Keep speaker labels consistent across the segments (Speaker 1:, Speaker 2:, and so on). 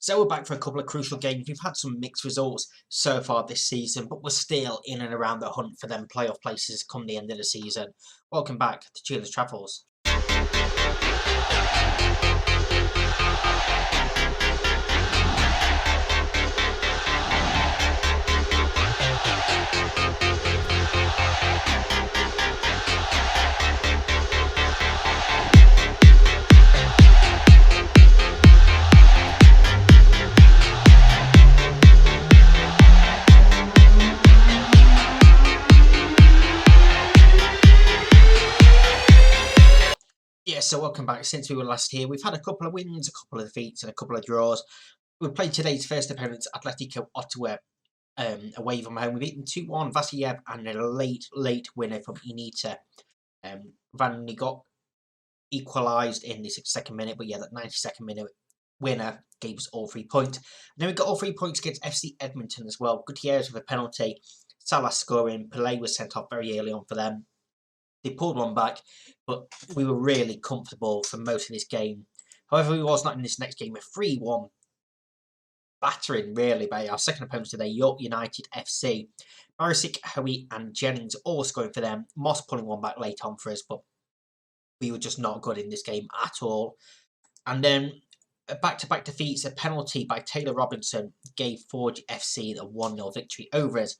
Speaker 1: So we're back for a couple of crucial games. We've had some mixed results so far this season, but we're still in and around the hunt for them playoff places come the end of the season. Welcome back to Cheerless Travels. Yeah, so welcome back. Since we were last here, we've had a couple of wins, a couple of defeats, and a couple of draws. We played today's first opponents, Atletico Ottawa, away from home. We've beaten 2-1 Vasiliev and a late winner from Inita. Van got equalised in the 62nd minute, but yeah, that 92nd minute winner gave us all 3 points. And then we got all 3 points against FC Edmonton as well. Gutierrez with a penalty, Salah scoring, Pelé was sent off very early on for them. They pulled one back, but we were really comfortable for most of this game. However, we was not in this next game. A 3-1 battering, really, by our second opponents today, York United FC. Marisic, Hoey and Jennings all scoring for them. Moss pulling one back late on for us, but we were just not good in this game at all. And then back-to-back defeats, a penalty by Taylor Robinson gave Forge FC the 1-0 victory over us.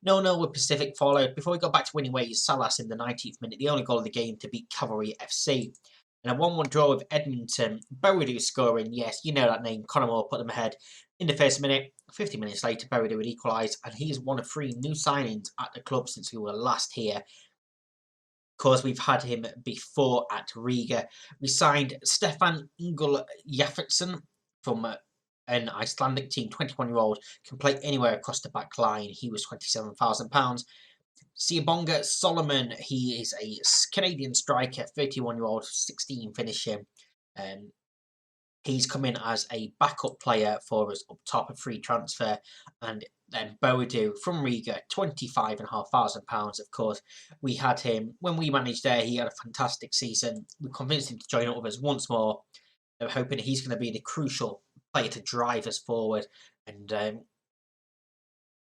Speaker 1: 0-0 with Pacific followed. Before we got back to winning ways, Salas in the 19th minute, the only goal of the game to beat Cavalry FC. And a 1-1 draw with Edmonton. Bowadu scoring, yes, you know that name. Conor Moore put them ahead in the first minute. 50 minutes later, Bowadu would equalise, and he is one of 3 new signings at the club since we were last here. Of course, we've had him before at Riga. We signed Stefan Ingel Jaffertson from an Icelandic team, 21-year-old, can play anywhere across the back line. He was £27,000. Siabonga Solomon, he is a Canadian striker, 31-year-old, 16 finishing. He's come in as a backup player for us up top, a free transfer. And then Bowadu from Riga, £25,500. Of course, we had him when we managed there. He had a fantastic season. We convinced him to join up with us once more. We're hoping he's going to be the crucial player to drive us forward and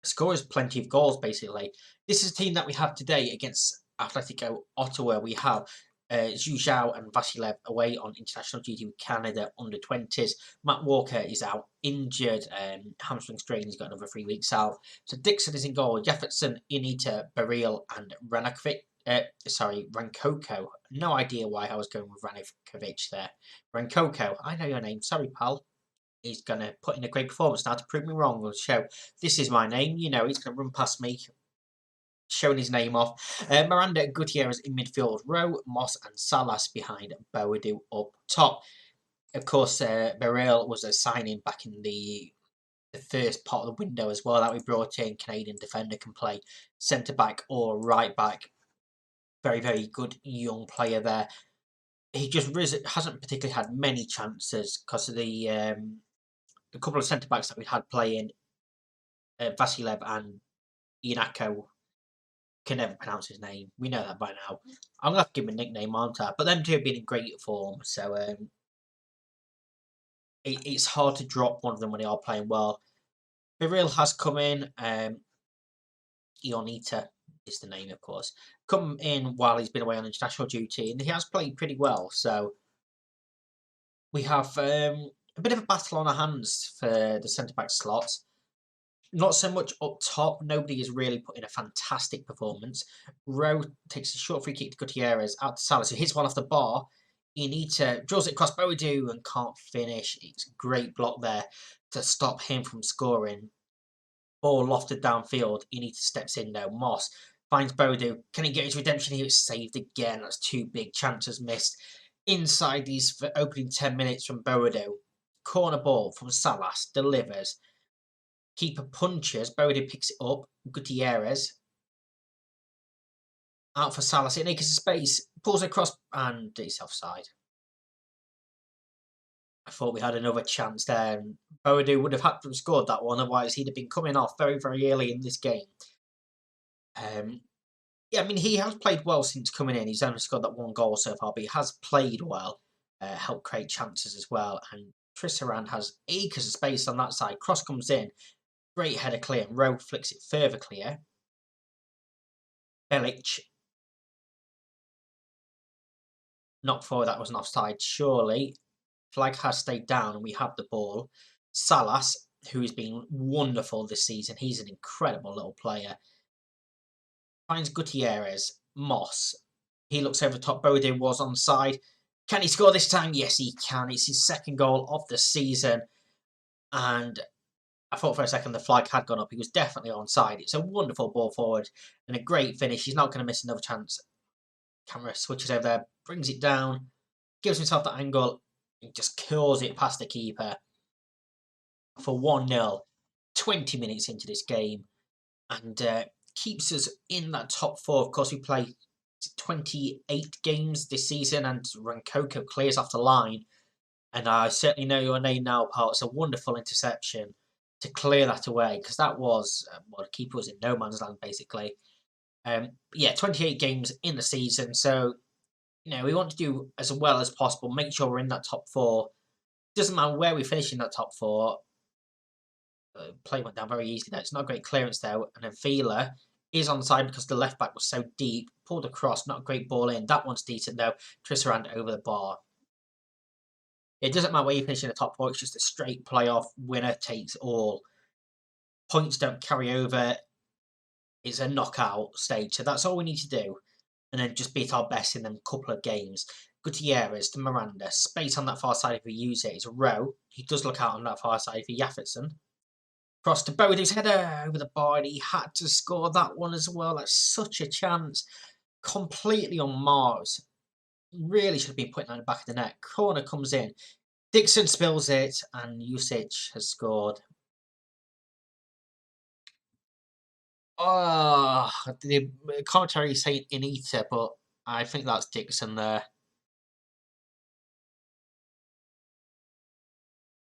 Speaker 1: scores plenty of goals, basically. This is a team that we have today against Atletico Ottawa. We have Zhu Zhao and Vasiliev away on international duty with Canada under 20s. Matt Walker is out injured, hamstring strain. He's got another 3 weeks out. So Dixon is in goal. Jefferson, Inita, Baril, and Rankoko. No idea why I was going with Ranikovic there. Rankoko, I know your name. Sorry, pal. He's going to put in a great performance now to prove me wrong. We'll show this is my name. You know, he's going to run past me, showing his name off. Miranda Gutierrez in midfield row, Moss and Salas behind Bowadu up top. Of course, Baril was a signing back in the first part of the window as well that we brought in. Canadian defender, can play centre back or right back. Very, very good young player there. He just hasn't particularly had many chances because of the couple of centre backs that we had playing, Vasiliev and Yanako. Can never pronounce his name. We know that by now. I'm going to have to give him a nickname, aren't I? But them two have been in great form, so it's hard to drop one of them when they are playing well. Biril has come in. Ionita is the name, of course. Come in while he's been away on international duty, and he has played pretty well. So we have a bit of a battle on our hands for the centre-back slots. Not so much up top. Nobody is really put in a fantastic performance. Rowe takes a short free kick to Gutierrez out to Salas, who hits one off the bar. Inita draws it across Bowadu and can't finish. It's a great block there to stop him from scoring. Ball lofted downfield. Inita steps in now. Moss finds Bowadu. Can he get his redemption here? It's saved again. That's 2 big chances missed. Inside these opening 10 minutes from Bowadu. Corner ball from Salas. Delivers. Keeper punches. Bowadu picks it up. Gutierrez. Out for Salas. It makes a space. Pulls across and it's offside. I thought we had another chance there. And Bowadu would have had to have scored that one. Otherwise, he'd have been coming off very, very early in this game. Yeah, I mean, he has played well since coming in. He's only scored that 1 goal so far, but he has played well. Helped create chances as well. And Trisserand has acres of space on that side. Cross comes in. Great header clear. And Rowe flicks it further clear. Belic. Not forward, that was an offside, surely. Flag has stayed down and we have the ball. Salas, who has been wonderful this season. He's an incredible little player. Finds Gutierrez. Moss. He looks over the top. Bodin was onside. Can he score this time? Yes, he can. It's his second goal of the season. And I thought for a second the flag had gone up. He was definitely onside. It's a wonderful ball forward and a great finish. He's not going to miss another chance. Camera switches over there, brings it down, gives himself that angle, and just curls it past the keeper for 1-0. 20 minutes into this game, and keeps us in that top four. Of course, we play 28 games this season, and Rankoko clears off the line. And I certainly know your name now, pal. It's a wonderful interception to clear that away, because that was, well, the keeper was in no man's land, basically. Yeah, 28 games in the season, so, we want to do as well as possible, make sure we're in that top four. Doesn't matter where we finish in that top four. Play went down very easily there. It's not a great clearance, though, and Avila is onside because the left back was so deep. Pulled across, not a great ball in. That one's decent, though. Trisserand over the bar. It doesn't matter where you finish in the top four, it's just a straight playoff, winner takes all. Points don't carry over. It's a knockout stage, so that's all we need to do. And then just beat our best in them couple of games. Gutierrez to Miranda. Space on that far side if we use it. It's a Rowe. He does look out on that far side for Jafferson. Cross to Bodie's header over the bar, and he had to score that one as well. That's such a chance. Completely on Mars. Really should have been putting that in the back of the net. Corner comes in. Dixon spills it, and Usage has scored. Oh, the commentary is saying Inita, but I think that's Dixon there.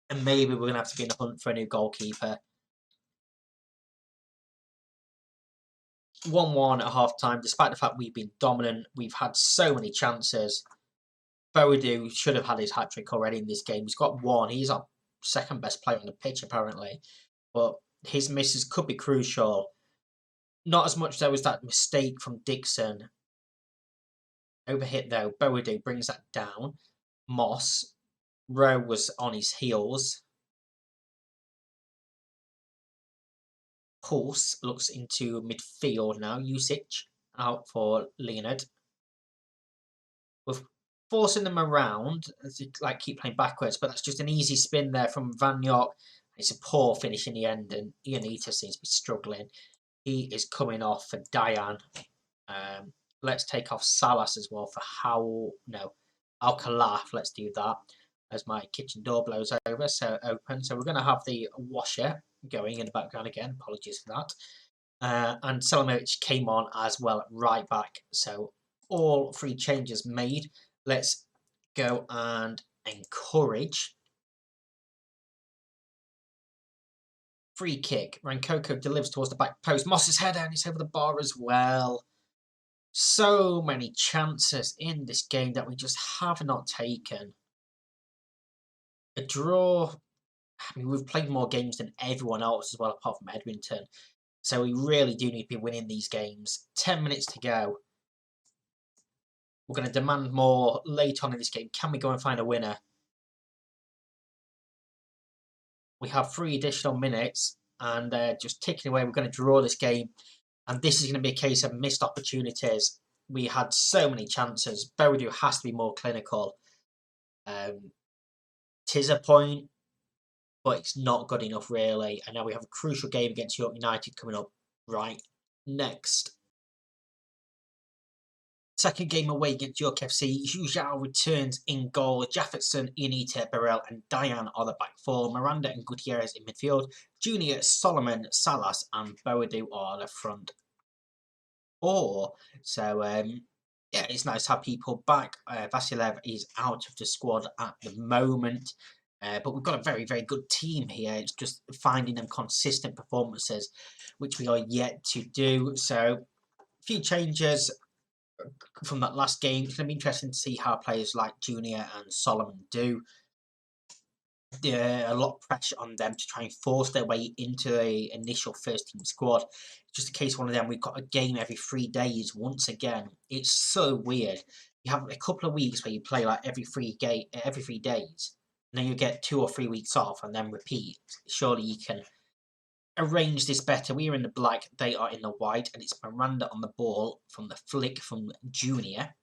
Speaker 1: And maybe we're going to have to be in the hunt for a new goalkeeper. 1-1 at half-time. Despite the fact we've been dominant, we've had so many chances. Boadu should have had his hat-trick already in this game. He's got one. He's our second best player on the pitch, apparently. But his misses could be crucial. Not as much, though, as that mistake from Dixon. Overhit, though. Boadu brings that down. Moss. Rowe was on his heels. Pulse looks into midfield now. Usage out for Leonard. We're forcing them around as they keep playing backwards, but that's just an easy spin there from Van York. It's a poor finish in the end, and Ionita seems to be struggling. He is coming off for Dayan. Let's take off Salas as well for Alcalaf. Let's do that as my kitchen door blows over, so open. So we're going to have the washer going in the background again. Apologies for that. And Selimovic came on as well at right back. So all three changes made. Let's go and encourage. Free kick. Rankoko delivers towards the back post. Moss's header, and it's over the bar as well. So many chances in this game that we just have not taken. A draw. I mean, we've played more games than everyone else as well, apart from Edmonton. So we really do need to be winning these games. 10 minutes to go. We're going to demand more late on in this game. Can we go and find a winner? We have 3 additional minutes, and they're just ticking away. We're going to draw this game, and this is going to be a case of missed opportunities. We had so many chances. Boadu has to be more clinical. Tis a point, but it's not good enough, really. And now we have a crucial game against York United coming up right next. Second game away against York FC. Zhuzhao returns in goal. Jefferson, Ionita, Burrell, and Dayan are the back four. Miranda and Gutierrez in midfield. Junior, Solomon, Salas, and Boadu are the front four. So, yeah, it's nice to have people back. Vasilev is out of the squad at the moment. But we've got a very, very good team here. It's just finding them consistent performances, which we are yet to do. So, a few changes from that last game. It's going to be interesting to see how players like Junior and Solomon do. a lot of pressure on them to try and force their way into the initial first team squad. Just in case one of them, we've got a game every 3 days once again. It's so weird. You have a couple of weeks where you play like every 3 days, and then you get 2 or 3 weeks off and then repeat. Surely you can arrange this better. We are in the black, they are in the white, and it's Miranda on the ball from the flick from Junior.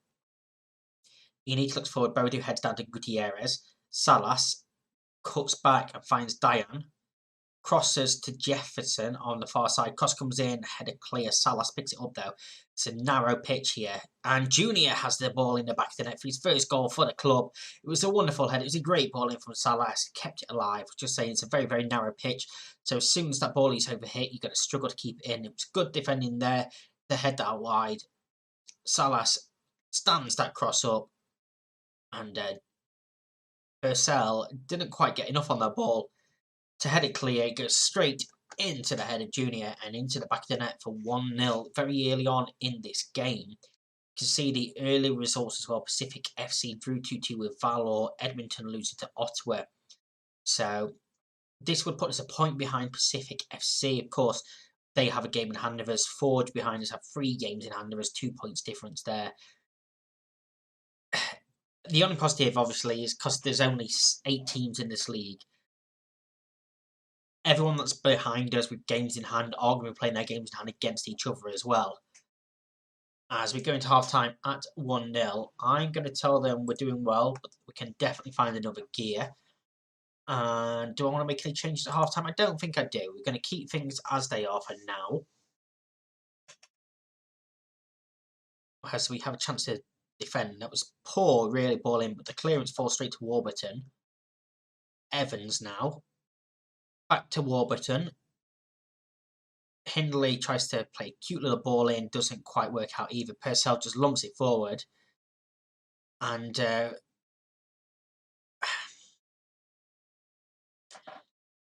Speaker 1: Unique looks forward, Bodo heads down to Gutierrez. Salas cuts back and finds Diane. Crosses to Jefferson on the far side. Cross comes in, header clear. Salas picks it up though. It's a narrow pitch here. And Junior has the ball in the back of the net for his first goal for the club. It was a wonderful header. It was a great ball in from Salas. Kept it alive. Just saying, it's a very, very narrow pitch. So as soon as that ball is overhit, you're going to struggle to keep it in. It was good defending there. The head out wide. Salas stands that cross up. And Purcell didn't quite get enough on that ball to head it clear. It goes straight into the head of Junior and into the back of the net for 1-0 very early on in this game. You can see the early results as well. Pacific FC drew 2-2 with Valor. Edmonton losing to Ottawa. So this would put us a point behind Pacific FC. Of course, they have a game in hand of us. Forge behind us have 3 games in hand of us. 2 points difference there. The only positive, obviously, is because there's only 8 teams in this league. Everyone that's behind us with games in hand are going to be playing their games in hand against each other as well. As we go into half-time at 1-0, I'm going to tell them we're doing well, but we can definitely find another gear. And do I want to make any changes at half-time? I don't think I do. We're going to keep things as they are for now. As we have a chance to defend. That was poor, really ball in, but the clearance falls straight to Warburton. Evans now. Back to Warburton. Hindley tries to play a cute little ball in, doesn't quite work out either. Purcell just lumps it forward. And I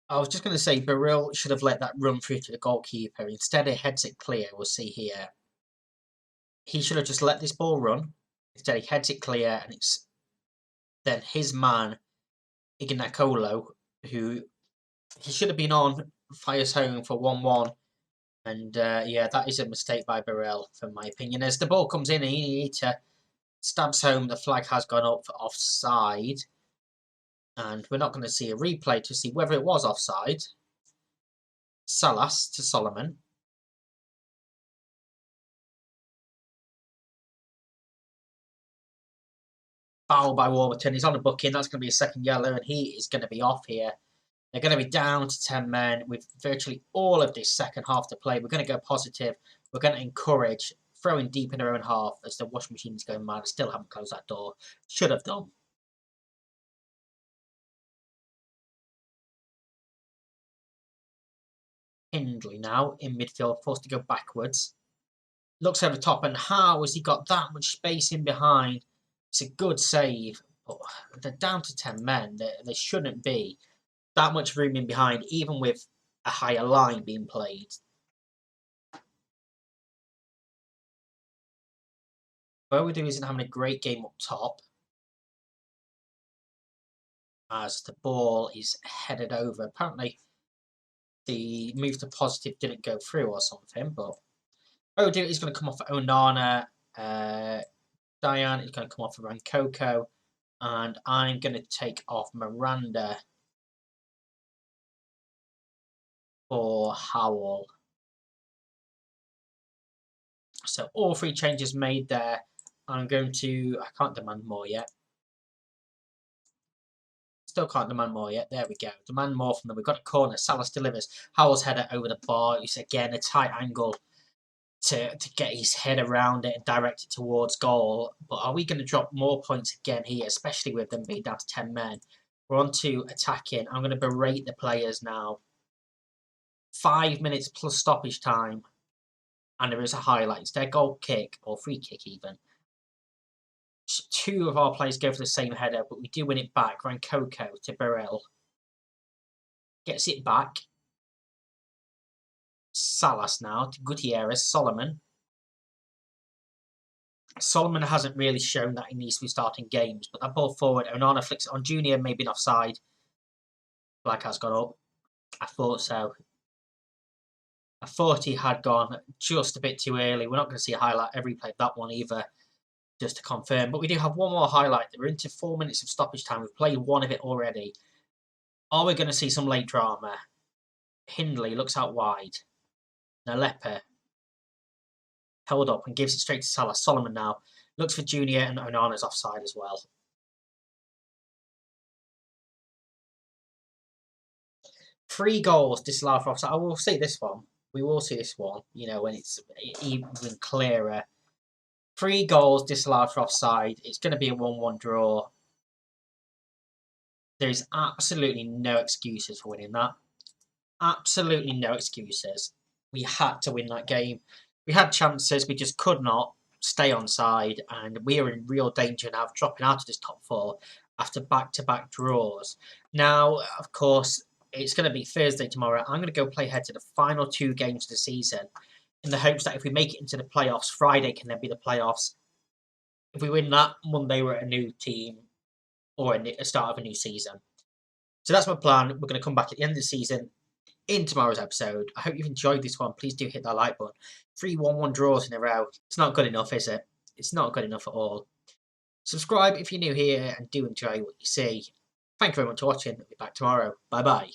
Speaker 1: was just going to say, Burrell should have let that run through to the goalkeeper. Instead, he heads it clear. We'll see here. He should have just let this ball run. Instead, he heads it clear, and it's then his man, Ignacolo, who he should have been on, fires home for 1-1. And yeah, that is a mistake by Burrell, from my opinion. As the ball comes in, Inita stabs home. The flag has gone up for offside. And we're not going to see a replay to see whether it was offside. Salas to Solomon. Foul by Warburton. He's on a booking. That's going to be a second yellow, and he is going to be off here. They're going to be down to 10 men with virtually all of this second half to play. We're going to go positive. We're going to encourage throwing deep in their own half as the washing machine is going mad. Still haven't closed that door. Should have done. Hindley now in midfield, forced to go backwards. Looks over top, and how has he got that much space in behind? It's a good save, but they're down to 10 men. There shouldn't be that much room in behind, even with a higher line being played. Boadu isn't having a great game up top, as the ball is headed over. Apparently, the move to positive didn't go through or something, but Boadu is going to come off for Onana. Diane is going to come off for Rankoko. And I'm going to take off Miranda for Howell. So all 3 changes made there. I'm going to... I can't demand more yet. Still can't demand more yet. There we go. Demand more from them. We've got a corner. Salas delivers. Howell's header over the bar. It's again a tight angle to get his head around it and direct it towards goal. But are we going to drop more points again here, especially with them being down to 10 men? We're on to attacking. I'm going to berate the players now. 5 minutes plus stoppage time. And there is a highlight. It's their goal kick, or free kick even. 2 of our players go for the same header, but we do win it back. Rankoko to Burrell. Gets it back. Salas now to Gutierrez. Solomon. Solomon hasn't really shown that he needs to be starting games, but that ball forward, Onana flicks it on Junior, maybe an offside. Black has gone up. I thought so. I thought he had gone just a bit too early. We're not going to see a highlight every play of that one either, just to confirm. But we do have one more highlight. We're into 4 minutes of stoppage time. We've played one of it already. Are we going to see some late drama? Hindley looks out wide. Nalepa held up and gives it straight to Salah. Solomon now looks for Junior, and Onana's offside as well. Three goals disallowed for offside. I will see this one. We will see this one, you know, when it's even clearer. 3 goals disallowed for offside. It's going to be a 1-1 draw. There's absolutely no excuses for winning that. Absolutely no excuses. We had to win that game. We had chances. We just could not stay on side. And we are in real danger now of dropping out of this top 4 after back-to-back draws. Now, of course, it's going to be Thursday tomorrow. I'm going to go play head to the final 2 games of the season in the hopes that if we make it into the playoffs, Friday can then be the playoffs. If we win that, Monday we're a new team or a start of a new season. So that's my plan. We're going to come back at the end of the season in tomorrow's episode. I hope you've enjoyed this one. Please do hit that like button. 3 1-1 draws in a row. It's not good enough, is it? It's not good enough at all. Subscribe if you're new here and do enjoy what you see. Thank you very much for watching. I'll be back tomorrow. Bye-bye.